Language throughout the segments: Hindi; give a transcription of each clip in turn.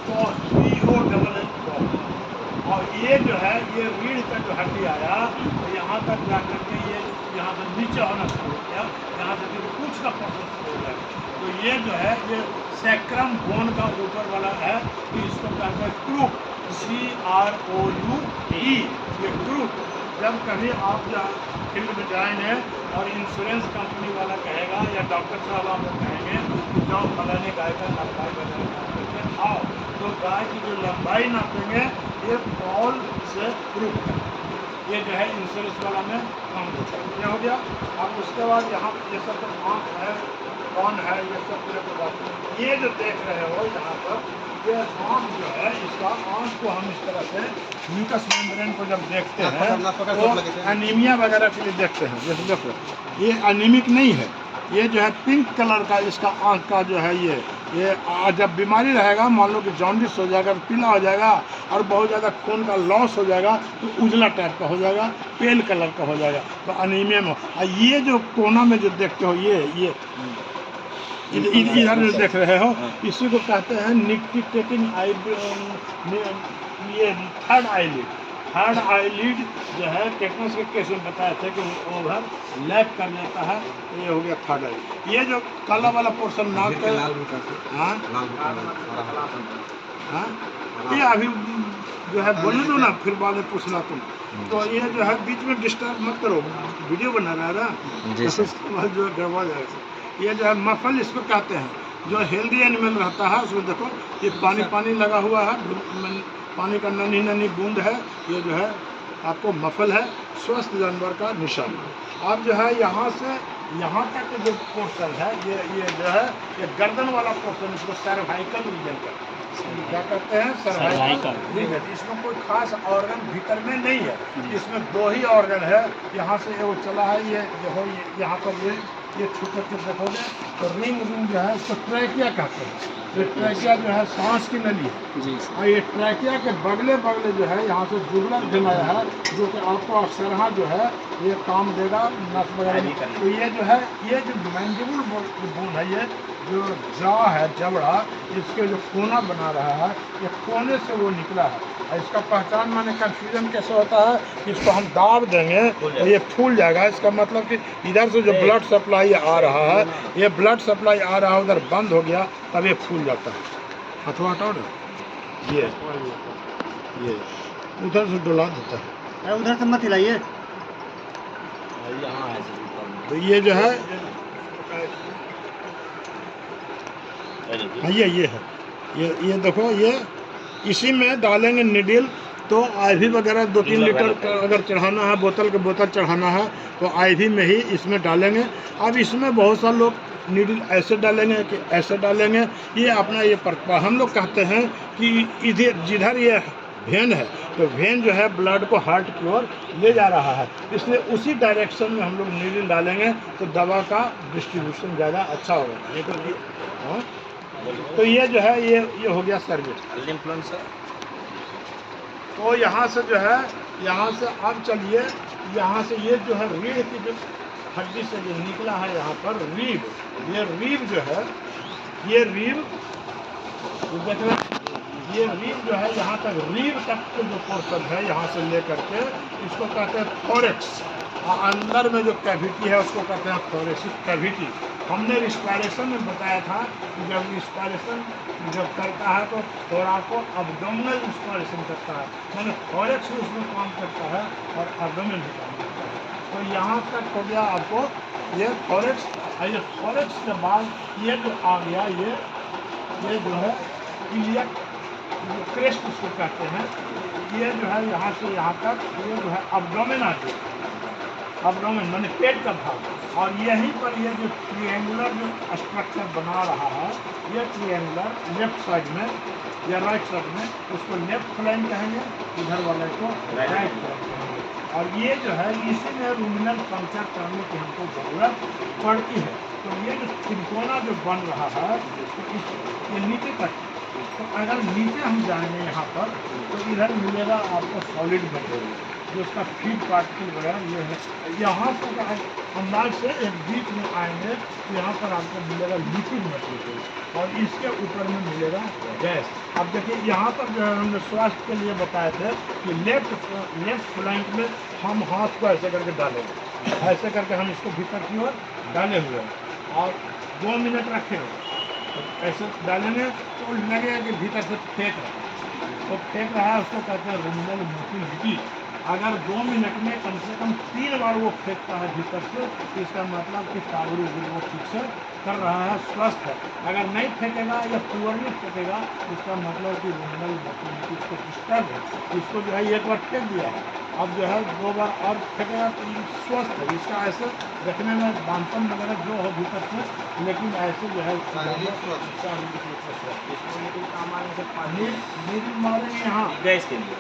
तो PO और ये जो है ये रीढ़ का जो हड्डी आया तो यहाँ तक जा करके ये यहाँ से नीचे होना शुरू हो गया, यहाँ से फिर पूछ का प्रोसेस शुरू हो गया। तो ये जो है ये सैक्रम बोन का ऊपर वाला है, तो इसको कहते हैं क्रूप, CROUE, ये क्रूप। जब कभी आप फील्ड में जाएंगे और इंश्योरेंस कंपनी वाला कहेगा या डॉक्टर साहब आपको कहेंगे कि जाओ फलाने गाय का लंबाई वगैरह आओ, तो गाय की जो लंबाई नापेंगे ये पॉल से प्रूफ है। ये जो है इंश्योरेंस वाला में कम होता है। क्या हो गया? अब उसके बाद यहाँ ये सब तो आँख है, कौन है, ये सब पूरे को बात। ये जो देख रहे हो यहाँ पर ये आँख जो है, इसका आँख को हम इस तरह से म्यूकस मेम्ब्रेन को जब देखते हैं तो एनीमिया वगैरह के लिए देखते हैं। जैसे देखो ये एनीमिक नहीं है, ये जो है पिंक कलर का इसका आँख का जो है ये जब बीमारी रहेगा, मान लो कि जॉन्डिस हो जाएगा, पीला हो जाएगा और बहुत ज़्यादा खून का लॉस हो जाएगा तो उजला टाइप का हो जाएगा, पेल कलर का हो जाएगा, तो एनीमिया में। और ये जो कोना में जो देखते हो ये इधर जो देख रहे हो, इसी को कहते हैं निक्टिटेटिंग आई, ये थर्ड आईलिड। थर्ड आईलिड जो है टेटनस के केस में बताया था कि ओवर लैप कर जाता है, तो ये हो गया थर्ड आईलिड। ये जो काला वाला पोर्शन नाक का, ये अभी जो है बोलने दो ना, फिर बाद में पूछना तुम। तो ये जो है बीच में डिस्टर्ब मत करो, वीडियो बना रहा है ना, उसके बाद जो है गड़बड़ जाएगा। ये जो है मफल इसको कहते हैं, जो हेल्दी एनिमल रहता है उसमें देखो ये पानी लगा हुआ है, पानी का नन्ही नन्ही बूंद है, ये जो है आपको मफल है, स्वस्थ जानवर का निशान। अब जो है यहाँ से यहाँ तक जो पोर्शन है ये जो है ये गर्दन वाला पोर्शन, इसको सर्वाइकल रीजन का क्या कहते हैं, सर्वाइकल रीजन। इसमें कोई खास ऑर्गन भीतर में नहीं है, इसमें दो ही ऑर्गन है। यहाँ से वो चला है, ये जो है यहाँ पर ये छोटे छोटे देखोगे तो रिंग जो है इसको ट्रैकिया कहते हैं। ये ट्रैकिया जो है सांस की नली है, और ये ट्रैकिया के बगले जो है यहाँ से जुगलर बनाया है, जो कि आपको अक्सरहा जो है ये काम देगा नस वगैरह। तो ये जो है ये जो मैंडिबल बोन है, ये जो जॉ है जबड़ा, इसके जो कोना बना रहा है, ये कोने से वो निकला है। इसका पहचान माने कन्फ्यूजन कैसे होता है, इसको हम दाब देंगे तो ये फूल जाएगा। इसका मतलब कि इधर से जो ब्लड सप्लाई आ रहा है, ये ब्लड सप्लाई आ रहा है उधर बंद हो गया, तब ये फूल जाता है। हथवा हटाओ ना, ये उधर से डुला देता है, उधर से मत हिलाइए। तो ये जो है ये है, ये देखो, ये इसी में डालेंगे निडिल। तो आईवी वगैरह 2-3 लीटर अगर चढ़ाना है, बोतल चढ़ाना है तो आईवी में ही इसमें डालेंगे। अब इसमें बहुत सारे लोग नीडल ऐसे डालेंगे कि ऐसे डालेंगे, ये अपना ये हम लोग कहते हैं कि इधर जिधर ये वेन है तो वेन जो है ब्लड को हार्ट की ओर ले जा रहा है, इसलिए उसी डायरेक्शन में हम लोग नीडल डालेंगे तो दवा का डिस्ट्रीब्यूशन ज़्यादा अच्छा होगा। तो ये जो है ये हो गया सर्विस। तो यहाँ से जो है, यहाँ से अब चलिए, यहाँ से ये जो है रीढ़ की जो हड्डी से जो निकला है यहाँ पर रीढ़, ये रीढ़ जो है, ये रीढ़ देख रहे हैं, ये रीढ़ जो है यहाँ तक रीढ़ तक के जो पोर्शन है यहाँ से लेकर के इसको कहते हैं थोरेक्स, और अंदर में जो कैविटी है उसको कहते हैं थोरेसिक कैविटी। हमने रिस्पायरेशन में बताया था कि जब रिस्पायरेशन जब करता है तो थोड़ा को अब्डोमिनल रिस्पायरेशन करता है, मैंने थोरेक्स भी उसमें काम करता है और एब्डोमेन भी काम करता है। तो यहाँ तक हो गया आपको ये थोरेक्स। ये थोरेक्स के बाद ये जो आ गया ये जो है इलियक जो क्रेस्ट उसको कहते हैं, ये जो है यहाँ से यहाँ तक ये जो है एब्डोमेन आ गया, एब्डोमेन माने पेट का भाग। और यहीं पर ये जो ट्रिएंगुलर जो स्ट्रक्चर बना रहा है, ये ट्रिएंगुलर लेफ्ट साइड में या राइट साइड में, उसको लेफ्ट फ्लैंक कहेंगे, इधर वाले को राइट फ्लैंक कहेंगे। और ये जो है इसी में रूमिनल पंक्चर करने की हमको ज़रूरत पड़ती है। तो ये जो त्रिकोना जो बन रहा है तो ये नीचे तक, तो अगर नीचे हम जाएंगे यहाँ पर तो इधर मिलेगा आपको सॉलिड मटेरियल। जो इसका फीड पार्टिकल वगैरह ये है। यहाँ पर अंदाज से एक बीच में आएंगे तो यहाँ पर आपको मिलेगा लिक्विड मटेरियल और इसके ऊपर में मिलेगा गैस। अब देखिए यहाँ पर जो है हमने स्वास्थ्य के लिए बताए थे कि लेफ्ट फ्लैंक में हम हाथ को ऐसे करके डालेंगे, ऐसे करके हम इसको भीतर की ओर डाले हुए हैं और 2 मिनट रखेंगे। तो ऐसे डालेंगे तो लगेगा कि भीतर से फेंक रहा है, तो फेंक रहा है उसको कहते हैं रुंडल मोटिलिटी। अगर 2 मिनट में कम से कम 3 बार वो फेंकता है भीतर से तो इसका मतलब कि टावरी वो ठीक से कर रहा है, स्वस्थ है। अगर नहीं फेंकेगा या पुअरली फेंकेगा तो इसका मतलब कि रुंडल मोटिलिटी इसको डिस्टर्ब है, इसको जो है एक बार फेंक दिया है, अब जो है 2 बार और फेंकेगा तो ये स्वस्थ है। इसका ऐसे रखने में बांधपन वगैरह जो हो भीतर से, लेकिन ऐसे जो है मारेंगे यहाँ गैस के लिए,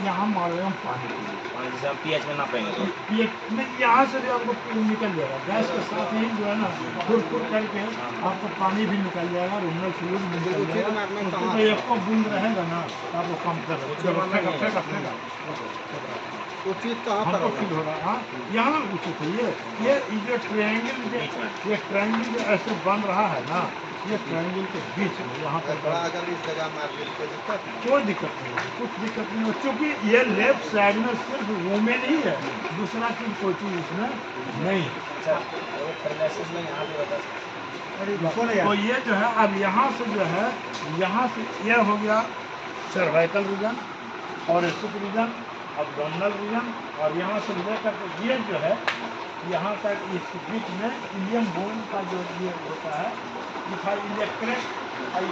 यहाँ मारेंगे हम पानी के लिए। और जैसे हम पीएच में ना पाएंगे तो ये नहीं, यहाँ से भी आपको निकल जाएगा गैस के साथ ही जो है ना, फुर करके आपको पानी भी निकल जाएगा, रुंडल फ्लूइड भी निकल जाएगा। उसको तो एक को बूंद रहेगा ना तो आपको कम कर वो चीज़ कहाँ पर फील हो रहा है यहाँ उचित है। ये जो ट्रायंगल ये ट्रायंगल जो ऐसे बन रहा है ना, ये ट्रायंगल के बीच में यहाँ पर अगर इस जगह मार्केट कोई दिक्कत नहीं, कोई दिक्कत नहीं है, कुछ दिक्कत नहीं है, क्योंकि ये लेफ्ट साइड में सिर्फ वुमेन ही है, दूसरा चीज कोई चीज इसमें नहीं है। अच्छा वो फर्नेसेस में यहाँ पे बता सकते तो ये जो है अब यहाँ से जो है, यहाँ से ये हो गया सर्वाइकल रीजन और एसिक रीजन, अब्डोमिनल रीजन, और यहाँ से लेकर के ये जो है यहाँ तक इस बीच में इलियम बोन का जो ये होता है इलेक्ट्रिक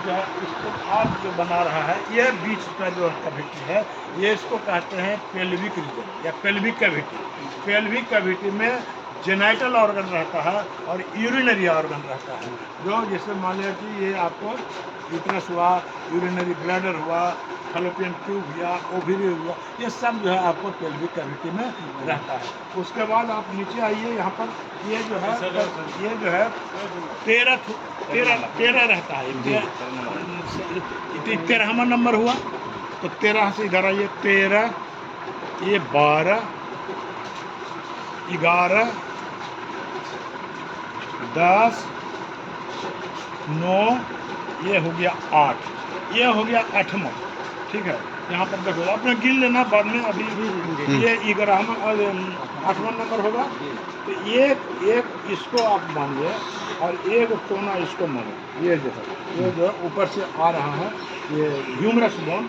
जो है इसको आप जो बना रहा है, ये बीच का जो कैविटी है ये इसको कहते हैं पेल्विक रीजन या पेल्विक कैविटी। पेल्विक कैविटी में जेनाइटल ऑर्गन रहता है और यूरिनरी ऑर्गन रहता है, जो जैसे मान लिया कि ये आपको यूट्रस हुआ, यूरिनरी ब्लैडर हुआ, फैलोपियन ट्यूब हुआ, ओवरी हुआ, ये सब जो है आपको पेल्विक कैविटी में रहता है। उसके बाद आप नीचे आइए, यहाँ पर ये जो है 13 रहता है, 13वां नंबर हुआ तो 13 से इधर आइए, 13, ये 12, 11, 10, 9, ये हो गया 8, ये हो गया 8वां। ठीक है, यहाँ पर देखो आपने गिन लेना बाद में, अभी ये 11वां और 8वां नंबर होगा तो एक इसको आप मानिए और एक कोना इसको मानो। ये जो है ऊपर से आ रहा है ये ह्यूमरस बोन।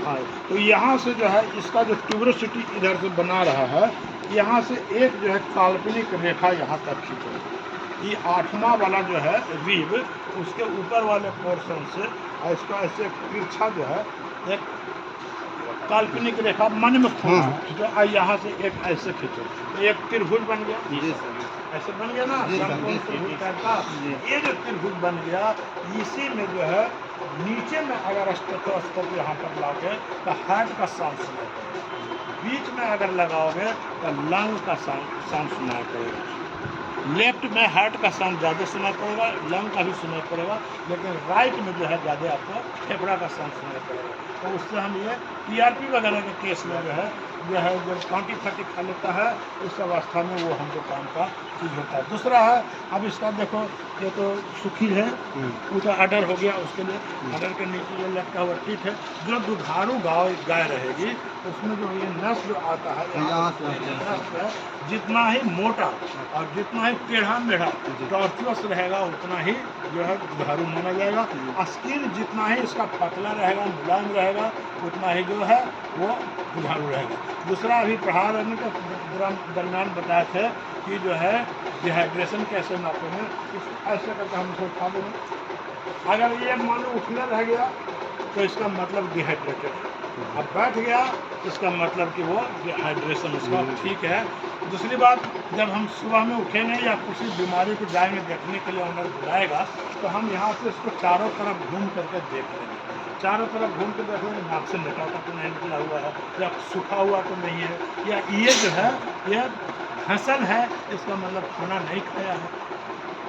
हाँ, तो यहाँ से जो है इसका जो ट्यूबरोसिटी इधर से बना रहा है, यहाँ से एक जो है काल्पनिक रेखा यहाँ तक खींचो। ये 8वां वाला जो है रिब, उसके ऊपर वाले पोर्शन से इसका ऐसे तिरछा जो है एक काल्पनिक रेखा मन में खींचो, और यहाँ से एक ऐसे खींचो, एक त्रिभुज बन गया, ऐसे बन गया ना समकोण त्रिभुज टाइप का। ये जो त्रिभुज बन गया, इसी में जो है नीचे में अगर स्टेथोस्कोप यहाँ पर लाके तो हार्ट का साउंड सुनाई पड़ेगा, बीच में अगर लगाओगे तो लंग का साउंड सुनाई पड़ेगा, लेफ्ट में हार्ट का साउंड ज़्यादा सुनाई पड़ेगा, लंग का भी सुनाई पड़ेगा, लेकिन राइट में जो है ज़्यादा आपको फेफड़ा का साउंड सुनाई पड़ेगा। तो उससे हम ये टीआरपी वगैरह के केस में जो है जब कांटी फटी खा लेता है उस अवस्था में वो हमको काम का चीज़ होता है। दूसरा है, अब इसका देखो ये तो सुखी है, उसका अडर हो गया, उसके लिए अडर के नीचे जो लटका हुआ टीथ है, जो दुधारू गाय रहेगी उसमें जो ये नस जो आता है नस है, जितना ही मोटा और जितना ही टेढ़ा मेढ़ा टॉर्चुअस रहेगा उतना ही जो है दुधारू माना जाएगा। स्किन जितना ही इसका पतला रहेगा, मुलायम रहेगा, उतना ही जो है वो दुधारू रहेगा। दूसरा अभी प्रहार के दरमियान बताए थे कि जो है डिहाइड्रेशन कैसे नापेंगे, ऐसे करके हम इसको खा देंगे। अगर ये मान लो उठने रह गया तो इसका मतलब डिहाइड्रेटेड है, अब बैठ गया इसका मतलब कि वो डिहाइड्रेशन उसका ठीक है। दूसरी बात, जब हम सुबह में उठेंगे या किसी बीमारी को जाएंगे देखने के लिए अंदर बुलाएगा तो हम यहाँ से इसको चारों तरफ घूम करके देख लेंगे, चारों तरफ घूम कर देखेंगे नाक से लटा तो नहीं निकला हुआ है, या सूखा हुआ तो नहीं है, या ये जो है ये फसल है इसका मतलब खाना नहीं खाया है,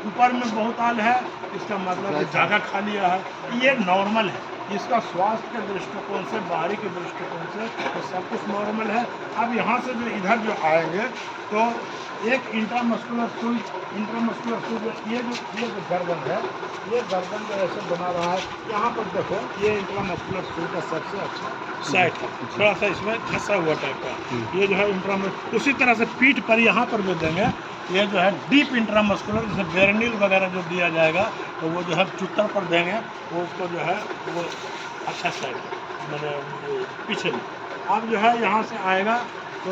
ऊपर में बहुत आल है इसका मतलब ज़्यादा खा लिया है, ये नॉर्मल है। इसका स्वास्थ्य के दृष्टिकोण से, बाहरी के दृष्टिकोण से तो सब कुछ नॉर्मल है। अब यहाँ से जो इधर जो आएंगे तो एक इंट्रामस्कुलर फ्लूइड, ये जो गर्दन है, ये गर्दन जो ऐसे बना रहा है, यहाँ पर देखो ये इंट्रामस्कुलर फ्लूइड का सबसे अच्छा साइट है, थोड़ा सा इसमें फंसा हुआ टाइप का, ये जो है इंट्रामस्कुलर। उसी तरह से पीठ पर यहाँ पर जो देंगे ये जो है डीप इंट्रामस्कुलर, जैसे बेरनील वगैरह जो दिया जाएगा तो वो जो है चुत्तर पर देंगे, वो उसको जो है वो अच्छा साइड मैंने पीछे में। अब जो है यहाँ से आएगा तो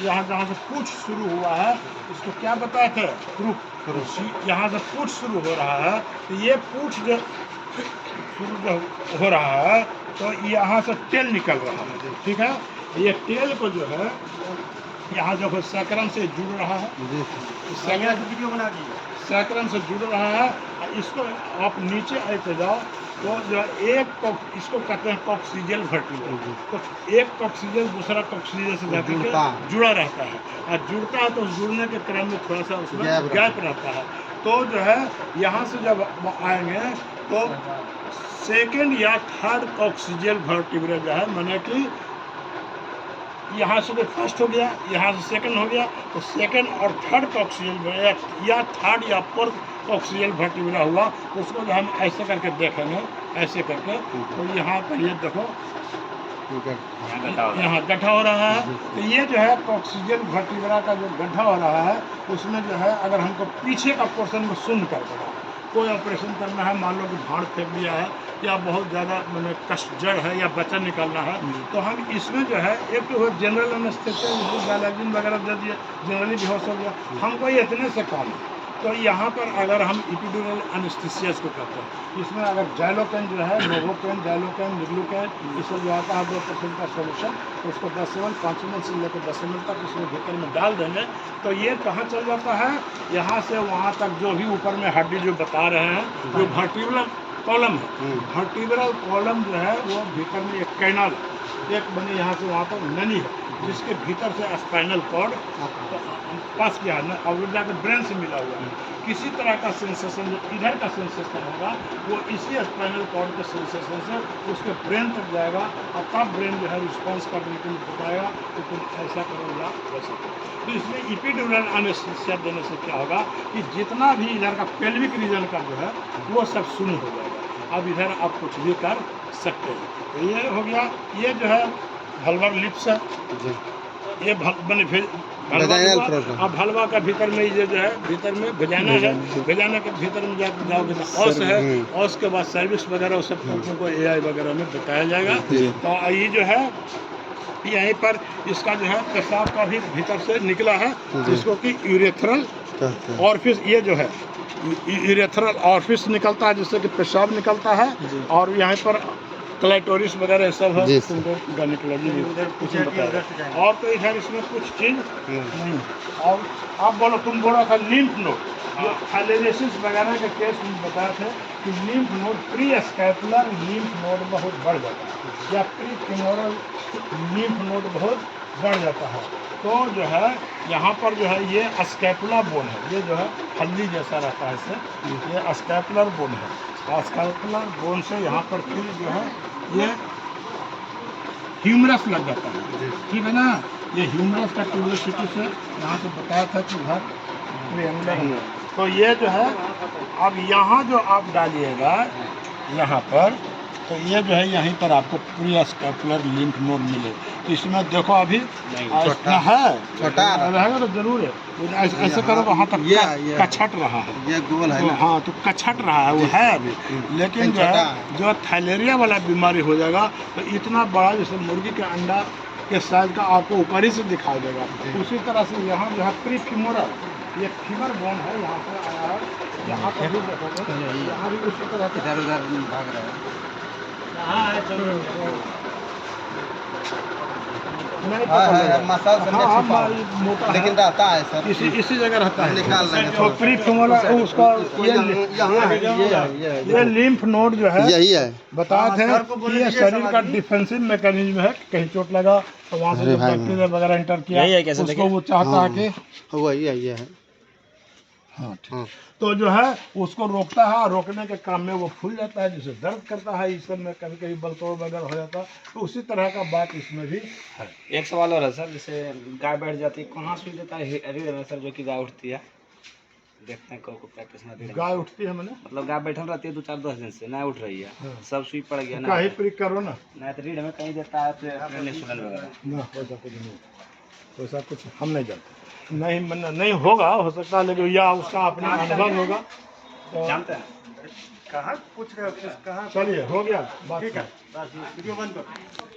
यहाँ जहाँ से पूछ शुरू हुआ है इसको क्या बताए थे, यहाँ से पूछ शुरू हो रहा है तो ये पूछ जो शुरू जो हो रहा है तो यहाँ से टेल निकल रहा है, ठीक है। ये टेल को जो है यहाँ जो है सैक्रम से जुड़ रहा है, सैक्रम से जुड़ रहा है। इसको आप नीचे आते जाओ तो जो एक इसको कहते हैं कॉक्सिजियल वर्टिब्रा, तो एक कॉक्सिजियल दूसरा कॉक्सिजियल से जाकर जुड़ा रहता है, और जुड़ता है तो जुड़ने के क्रम में थोड़ा सा उसमें गैप रहता है। तो जो है यहाँ से जब आएंगे तो सेकंड या थर्ड कॉक्सिजियल वर्टिब्रा जो है, माने कि यहाँ से तो फर्स्ट हो गया, यहाँ से सेकंड हो गया, तो सेकंड और थर्ड कॉक्सिजियल या थर्ड या फोर्थ कॉक्सिजियल वर्टिब्रा हुआ, उसको जो हम ऐसे करके देखेंगे, ऐसे करके तो यहाँ पर ये देखो यहाँ गड्ढा हो रहा है। तो ये जो है कॉक्सिजियल वर्टिब्रा का जो गड्ढा हो रहा है उसमें जो है अगर हमको पीछे का पोर्शन को शून्य कर देना, कोई ऑपरेशन करना है, मान लो कि भाड़ फेंक दिया है या बहुत ज़्यादा मैंने कष्ट जड़ है या बच्चा निकालना है, तो हम इसमें जो है एक तो जनरल एनेस्थेसिया डायलाजिन वगैरह दे दिए, जनरली बेहोश हो गया, हमको ये इतने से काम है। तो यहाँ पर अगर हम एपिड्यूरल एनेस्थेसिया को करते हैं, इसमें अगर जाइलोकेन जो है, नोवोकेन, जाइलोकेन, निग्लूकेन, इसमें जो आता है 2% का सोल्यूशन, तो उसको 10 ml 5 ml से लेकर 10 ml तक इसमें भीतर में डाल देंगे तो ये कहाँ चल जाता है, यहाँ से वहाँ तक जो भी ऊपर में हड्डी जो बता रहे हैं, जो वर्टिब्रल कॉलम है, वर्टिब्रल कॉलम जो है वो भीतर में एक कैनाल एक बने यहाँ से वहाँ तक नली है, जिसके भीतर से स्पाइनल कॉर्ड पास किया है, और जाकर ब्रेन से मिला हुआ है। किसी तरह का सेंसेशन जो इधर का सेंसेशन होगा वो इसी स्पाइनल कॉर्ड के सेंसेशन से उसके ब्रेन तक जाएगा, और तब ब्रेन जो है रिस्पॉन्स करने के लिए बताएगा तो तुम ऐसा करो या वैसा करो। तो इसमें एपिड्यूरल एनेस्थीसिया देने से क्या होगा कि जितना भी इधर का पेल्विक रीजन का जो है वो सब शून्य हो जाएगा, अब इधर आप कुछ भी कर सकते हैं। तो ये हो गया, ये जो है भल्वर लिप्स है, ये भलवा का भीतर में ये जो है भीतर में वेजाइना है, वेजाइना के भीतर में जाओगे तो औस है, औस के बाद सर्विस वगैरह सब को एआई वगैरह में बताया जाएगा। तो ये जो है यहीं पर इसका जो है पेशाब का भी भीतर से निकला है, जिसको कि यूरेथ्रल ऑरिफिस, ये जो है यूरेथ्रल ऑरिफिस निकलता है जिससे कि पेशाब निकलता है, और यहाँ पर क्लाइटोरिस वगैरह सब है, तुमको गायनेकोलॉजी कुछ बताया। और तो इधर इसमें कुछ चीज नहीं। और आप बोलो, तुम बोलो था लिम्फ नोड, जो फाइलेरिसिस वगैरह के केस में बताए थे कि lymph node, pre scapular lymph node बहुत बढ़ जाता है या प्री फिमोरल लिम्फ नोड बहुत बढ़ जाता है। तो जो है यहाँ पर जो है ये स्कैपुला बोन है, ये जो है हल्दी जैसा रहता है, इससे ये स्कैपुलर बोन है, स्कैपुलर बोन से यहाँ पर फिर जो है ये ह्यूमरस लग जाता है, ठीक है ना। ये ह्यूमरस का क्यूरियोसिटी से यहाँ से बताया था कि घर ट्रायंगुलर है। तो ये जो है अब यहाँ जो आप डालिएगा यहाँ पर, तो ये जो है यहीं पर आपको प्री स्कैपुलर लिम्फ नोड मिले। तो इसमें देखो अभी इतना है, छोटा रहेगा तो जरूर है, ऐसे करो वहाँ तक कछट रहा है, ये गोल है, तो हाँ तो कछट रहा है वो है अभी, लेकिन जो है जो थाइलेरिया वाला बीमारी हो जाएगा तो इतना बड़ा जैसे मुर्गी के अंडा के साइज का आपको ऊपर ही से दिखाई देगा। उसी तरह से यहाँ जो है प्री फिमोरल, ये फीमर बोन है, यहाँ पर आया है, यहाँ पर भी देखोगे यहाँ भी उसी तरह इधर उधर भाग रहा है। लेकिन रहता है सर, इसी जगह रहता है, निकाल तो प्री फिमोरल उसका ये लिम्फ नोड जो है यही है, बताते हैं कि ये शरीर का डिफेंसिव मैकेनिज्म है, कहीं चोट लगा तो वहाँ से बैक्टीरिया वगैरह एंटर किया उसको वो चाहता है कि वही है हाँ ठीक। तो जो है उसको रोकता है और रोकने के काम में वो फूल जाता है, जिसे दर्द करता है, इस सब में कभी कभी बलतोड़ वगैरह हो जाता है, तो उसी तरह का बात इसमें भी है। एक सवाल और है सर, जैसे गाय बैठ जाती है, कहाँ सुई देता है रीढ़ में सर, जो कि गाय उठती है? देखते हैं को प्रैक्टिस में रीढ़ में। गाय उठती है मैंने मतलब गाय बैठल रहती है 2-4-10 दिन से, नहीं उठ रही है, हाँ। सब सुई पड़ गया ना, कहीं प्रिक करो ना, नहीं तो रीढ़ में कहीं देता है तो इंसुलिन वगैरह। ना वैसा कुछ नहीं, वैसा कुछ हम नहीं जानते, नहीं नहीं होगा, हो सकता है, लेकिन या उसका अपना अनुभव होगा तो जानते हैं? कहाँ पूछ रहे हो, कहाँ? चलिए हो गया बात। ठीक है, बस वीडियो बंद करो।